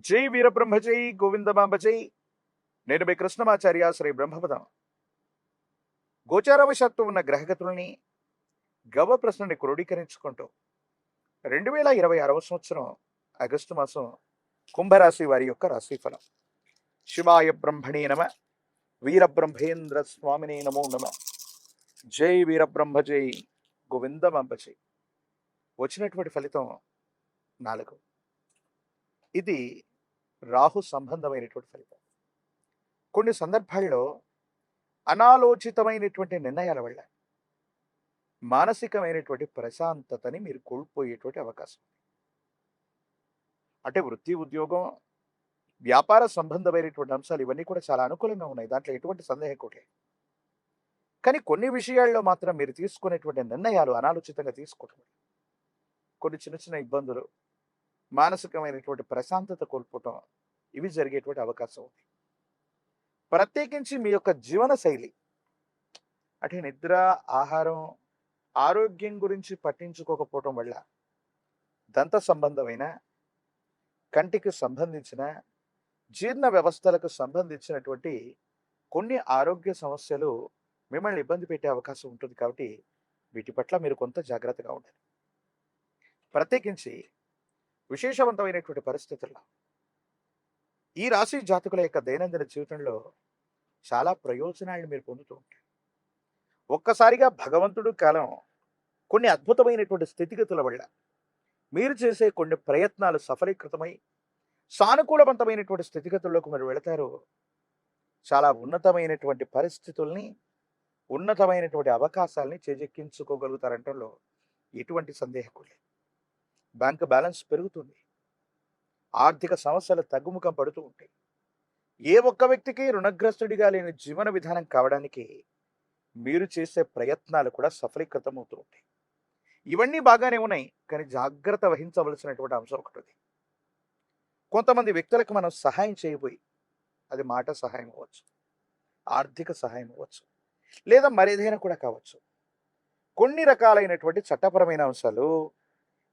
జై వీరబ్రహ్మ జై గోవిందమాంబ జై. నేను మీ కృష్ణమాచార్య శ్రీ బ్రహ్మపదం. గోచారవశాత్తు ఉన్న గ్రహగతుల్ని గవ ప్రశ్నని క్రోడీకరించుకుంటూ 2026వ సంవత్సరం ఆగస్టు మాసం కుంభరాశి వారి యొక్క రాశిఫలం. శివాయ బ్రహ్మణే నమ. వీరబ్రహ్మేంద్ర స్వామినే నమో నమ. జై వీరబ్రహ్మ జై గోవిందమాంబ జై. వచ్చినటువంటి ఫలితం 4. ఇది రాహు సంబంధమైనటువంటి ఫలితం. కొన్ని సందర్భాల్లో అనాలోచితమైనటువంటి నిర్ణయాల వల్ల మానసికమైనటువంటి ప్రశాంతతని మీరు కోల్పోయేటువంటి అవకాశం. అంటే వృత్తి, ఉద్యోగం, వ్యాపార సంబంధమైనటువంటి అంశాలు ఇవన్నీ కూడా చాలా అనుకూలంగా ఉన్నాయి. దాంట్లో ఎటువంటి సందేహం కూడా లేదు. కానీ కొన్ని విషయాల్లో మాత్రం మీరు తీసుకునేటువంటి నిర్ణయాలు అనాలోచితంగా తీసుకోవటం వల్ల కొన్ని చిన్న చిన్న ఇబ్బందులు, మానసికమైనటువంటి ప్రశాంతత కోల్పోవటం ఇవి జరిగేటువంటి అవకాశం ఉంది. ప్రత్యేకించి మీ యొక్క జీవన శైలి అంటే నిద్ర, ఆహారం, ఆరోగ్యం గురించి పట్టించుకోకపోవటం వల్ల దంత సంబంధమైన, కంటికి సంబంధించిన, జీర్ణ వ్యవస్థలకు సంబంధించినటువంటి కొన్ని ఆరోగ్య సమస్యలు మిమ్మల్ని ఇబ్బంది పెట్టే అవకాశం ఉంటుంది. కాబట్టి వీటి పట్ల మీరు కొంత జాగ్రత్తగా ఉండాలి. ప్రత్యేకించి విశేషవంతమైనటువంటి పరిస్థితుల్లో ఈ రాశి జాతకుల యొక్క దైనందిన జీవితంలో చాలా ప్రయోజనాలను మీరు పొందుతూ ఉంటారు. ఒక్కసారిగా భగవంతుడు కాలం కొన్ని అద్భుతమైనటువంటి స్థితిగతుల వల్ల మీరు చేసే కొన్ని ప్రయత్నాలు సఫలీకృతమై సానుకూలవంతమైనటువంటి స్థితిగతుల్లోకి మీరు వెళతారు. చాలా ఉన్నతమైనటువంటి పరిస్థితుల్ని, ఉన్నతమైనటువంటి అవకాశాలని చేజెక్కించుకోగలుగుతారంటంలో ఎటువంటి సందేహం లేదు. బ్యాంక్ బ్యాలెన్స్ పెరుగుతుంది. ఆర్థిక సమస్యలు తగ్గుముఖం పడుతూ ఉంటాయి. ఏ ఒక్క వ్యక్తికి రుణగ్రస్తుడిగా లేని జీవన విధానం కావడానికి మీరు చేసే ప్రయత్నాలు కూడా సఫలీకృతం అవుతూ ఉంటాయి. ఇవన్నీ బాగానే ఉన్నాయి, కానీ జాగ్రత్త వహించవలసినటువంటి అంశం ఒకటి ఉంది. కొంతమంది వ్యక్తులకు మనం సహాయం చేయబోయి, అది మాట సహాయం అవ్వచ్చు, ఆర్థిక సహాయం అవ్వచ్చు, లేదా మరేదైనా కూడా కావచ్చు. కొన్ని రకాలైనటువంటి చట్టపరమైన అంశాలు,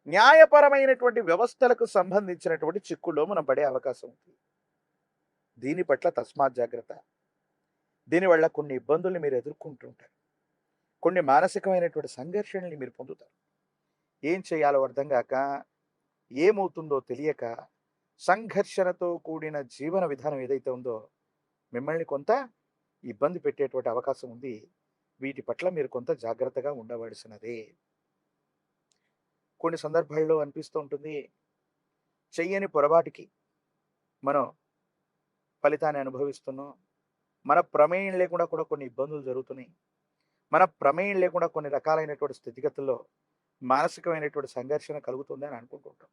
న్యాయపరమైనటువంటి వ్యవస్థలకు సంబంధించినటువంటి చిక్కుల్లో మనం పడే అవకాశం ఉంది. దీని పట్ల తస్మాత్ జాగ్రత్త. దీనివల్ల కొన్ని ఇబ్బందుల్ని మీరు ఎదుర్కొంటుంటారు. కొన్ని మానసికమైనటువంటి సంఘర్షణల్ని మీరు పొందుతారు. ఏం చేయాలో అర్థం కాక, ఏమవుతుందో తెలియక, సంఘర్షణతో కూడిన జీవన విధానం ఏదైతే ఉందో మిమ్మల్ని కొంత ఇబ్బంది పెట్టేటువంటి అవకాశం ఉంది. వీటి పట్ల మీరు కొంత జాగ్రత్తగా ఉండవలసినదే. కొన్ని సందర్భాల్లో అనిపిస్తూ ఉంటుంది, చెయ్యని పొరపాటుకి మనం ఫలితాన్ని అనుభవిస్తున్నాం. మన ప్రమేయం లేకుండా కూడా కొన్ని ఇబ్బందులు జరుగుతున్నాయి. మన ప్రమేయం లేకుండా కొన్ని రకాలైనటువంటి స్థితిగతుల్లో మానసికమైనటువంటి సంఘర్షణ కలుగుతుంది అని అనుకుంటూ ఉంటాం.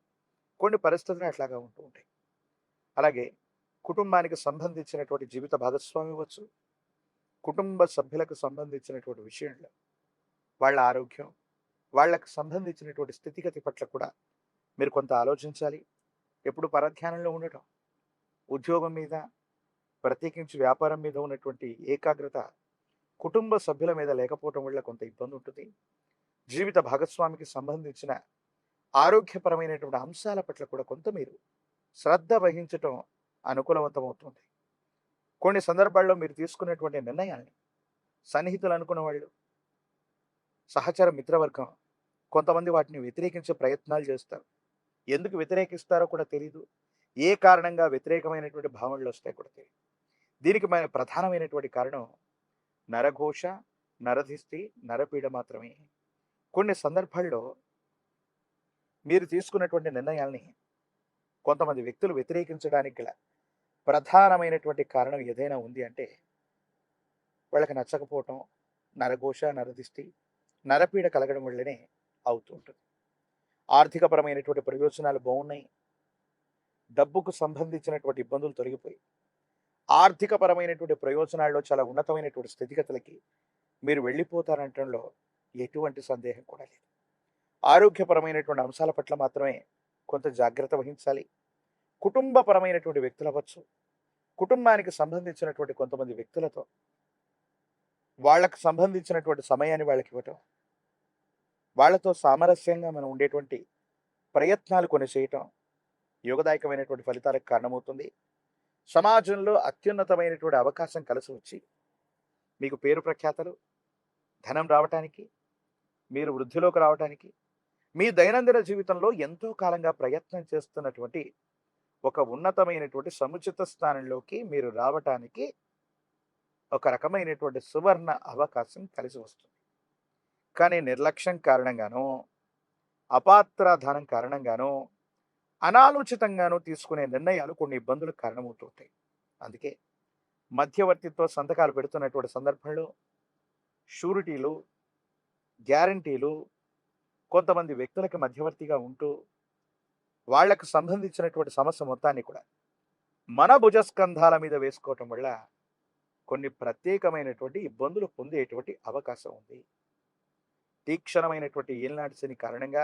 కొన్ని పరిస్థితులు అట్లాగా ఉంటూ ఉంటాయి. అలాగే కుటుంబానికి సంబంధించినటువంటి జీవిత భాగస్వామి అవ్వచ్చు, కుటుంబ సభ్యులకు సంబంధించినటువంటి విషయంలో వాళ్ళ ఆరోగ్యం, వాళ్ళకు సంబంధించినటువంటి స్థితిగతి పట్ల కూడా మీరు కొంత ఆలోచించాలి. ఎప్పుడు పరధ్యానంలో ఉండటం, ఉద్యోగం మీద, ప్రత్యేకించి వ్యాపారం మీద ఉన్నటువంటి ఏకాగ్రత కుటుంబ సభ్యుల మీద లేకపోవటం వల్ల కొంత ఇబ్బంది ఉంటుంది. జీవిత భాగస్వామికి సంబంధించిన ఆరోగ్యపరమైనటువంటి అంశాల పట్ల కూడా కొంత మీరు శ్రద్ధ వహించటం అనుకూలవంతమవుతుంది. కొన్ని సందర్భాల్లో మీరు తీసుకునేటువంటి నిర్ణయాల్ని సన్నిహితులు అనుకున్న వాళ్ళు, సహచర మిత్రవర్గం కొంతమంది వాటిని వ్యతిరేకించే ప్రయత్నాలు చేస్తారు. ఎందుకు వ్యతిరేకిస్తారో కూడా తెలియదు. ఏ కారణంగా వ్యతిరేకమైనటువంటి భావనలు వస్తాయి కూడా తెలియదు. దీనికి మన ప్రధానమైనటువంటి కారణం నరఘోష, నరధిష్టి, నరపీడ మాత్రమే. కొన్ని సందర్భాల్లో మీరు తీసుకున్నటువంటి నిర్ణయాల్ని కొంతమంది వ్యక్తులు వ్యతిరేకించడానికి గల ప్రధానమైనటువంటి కారణం ఏదైనా ఉంది అంటే వాళ్ళకి నచ్చకపోవటం, నరఘోష, నరదిష్టి, నరపీడ కలగడం వల్లనే అవుతూ ఉంటుంది. ఆర్థికపరమైనటువంటి ప్రయోజనాలు బాగున్నాయి, డబ్బుకు సంబంధించినటువంటి ఇబ్బందులు తొలగిపోయి ఆర్థికపరమైనటువంటి ప్రయోజనాల్లో చాలా ఉన్నతమైనటువంటి స్థితిగతులకి మీరు వెళ్ళిపోతారంటంలో ఎటువంటి సందేహం కూడా లేదు. ఆరోగ్యపరమైనటువంటి అంశాల పట్ల మాత్రమే కొంత జాగ్రత్త వహించాలి. కుటుంబపరమైనటువంటి వ్యక్తులు అవ్వచ్చు, కుటుంబానికి సంబంధించినటువంటి కొంతమంది వ్యక్తులతో వాళ్ళకు సంబంధించినటువంటి సమయాన్ని వాళ్ళకి ఇవ్వటం, వాళ్ళతో సామరస్యంగా మనం ఉండేటువంటి ప్రయత్నాలు కొన్ని చేయటం, యోగదాయకమైనటువంటి ఫలితాలకు కారణమవుతుంది. సమాజంలో అత్యున్నతమైనటువంటి అవకాశం కలిసి వచ్చి మీకు పేరు ప్రఖ్యాతలు, ధనం రావటానికి, మీరు వృద్ధిలోకి రావటానికి, మీ దైనందిన జీవితంలో ఎంతో కాలంగా ప్రయత్నం చేస్తున్నటువంటి ఒక ఉన్నతమైనటువంటి సముచిత స్థానంలోకి మీరు రావటానికి ఒక రకమైనటువంటి సువర్ణ అవకాశం కలిసి వస్తుంది. కానీ నిర్లక్ష్యం కారణంగానో, అపాత్రాధానం కారణంగానో, అనాలోచితంగానో తీసుకునే నిర్ణయాలు కొన్ని ఇబ్బందులకు కారణమవుతుంటాయి. అందుకే మధ్యవర్తిత్వ సంతకాలు పెడుతున్నటువంటి సందర్భంలో షూరిటీలు, గ్యారంటీలు కొంతమంది వ్యక్తులకు మధ్యవర్తిగా ఉంటూ వాళ్లకు సంబంధించినటువంటి సమస్య మొత్తాన్ని కూడా మన భుజస్కంధాల మీద వేసుకోవటం వల్ల కొన్ని ప్రత్యేకమైనటువంటి ఇబ్బందులు పొందేటువంటి అవకాశం ఉంది. తీక్షణమైనటువంటి ఏలినాటి శని కారణంగా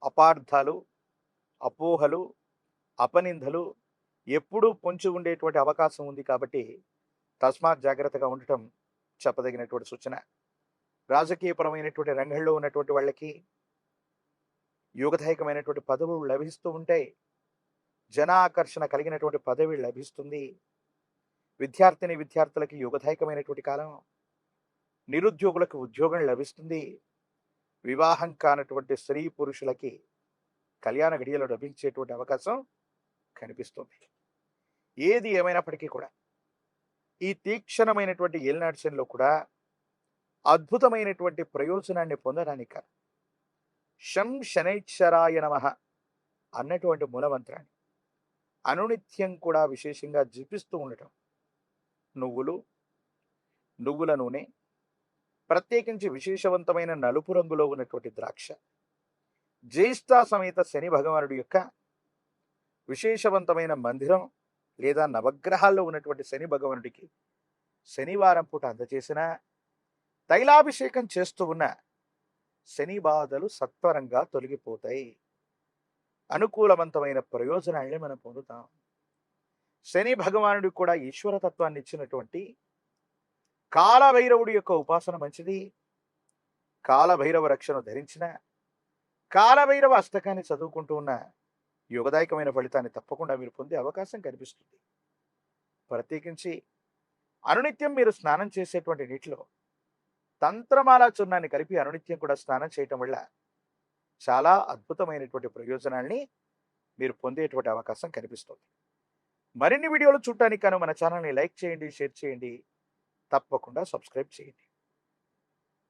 అపార్థాలు, అపోహలు, అపనిందలు ఎప్పుడూ పొంచి ఉండేటువంటి అవకాశం ఉంది. కాబట్టి తస్మాత్ జాగ్రత్తగా ఉండటం చెప్పదగినటువంటి సూచన. రాజకీయపరమైనటువంటి రంగంలో ఉన్నటువంటి వాళ్ళకి యోగదాయకమైనటువంటి పదవులు లభిస్తూ ఉంటాయి. జనాకర్షణ కలిగినటువంటి పదవి లభిస్తుంది. విద్యార్థులకి యోగదాయకమైనటువంటి కాలం. నిరుద్యోగులకు ఉద్యోగం లభిస్తుంది. వివాహం కానటువంటి స్త్రీ పురుషులకి కళ్యాణ గడియలు లభించేటువంటి అవకాశం కనిపిస్తుంది. ఏది ఏమైనప్పటికీ కూడా ఈ తీక్షణమైనటువంటి ఏలినాటి శనిలో కూడా అద్భుతమైనటువంటి ప్రయోజనాన్ని పొందడానికి శం శనైశ్వరాయ నమః అన్నటువంటి మూలమంత్రాన్ని అనునిత్యం కూడా విశేషంగా జపిస్తూ ఉండటం, నువ్వుల నూనె, ప్రత్యేకించి విశేషవంతమైన నలుపు రంగులో ఉన్నటువంటి ద్రాక్ష, జ్యేష్ఠ సమేత శని భగవానుడి యొక్క విశేషవంతమైన మందిరం లేదా నవగ్రహాల్లో ఉన్నటువంటి శని భగవానుడికి శనివారం పూట అందజేసిన తైలాభిషేకం చేస్తూ ఉన్న శని బాధలు సత్వరంగా తొలగిపోతాయి. అనుకూలవంతమైన ప్రయోజనాల్ని మనం పొందుతాం. శని భగవానుడికి కూడా ఈశ్వరతత్వాన్ని ఇచ్చినటువంటి కాలభైరవుడి యొక్క ఉపాసన మంచిది. కాలభైరవ రక్షణ ధరించిన, కాలభైరవ అష్టకాన్ని చదువుకుంటూ ఉన్న యోగదాయకమైన ఫలితాన్ని తప్పకుండా మీరు పొందే అవకాశం కనిపిస్తుంది. ప్రత్యేకించి అనునిత్యం మీరు స్నానం చేసేటువంటి నీటిలో తంత్రమాల చూర్ణాన్ని కలిపి అనునిత్యం కూడా స్నానం చేయటం వల్ల చాలా అద్భుతమైనటువంటి ప్రయోజనాల్ని మీరు పొందేటువంటి అవకాశం కనిపిస్తుంది. మరిన్ని వీడియోలు చూడటానికి మన ఛానల్ని లైక్ చేయండి, షేర్ చేయండి, తప్పకుండా సబ్స్క్రైబ్ చేయండి.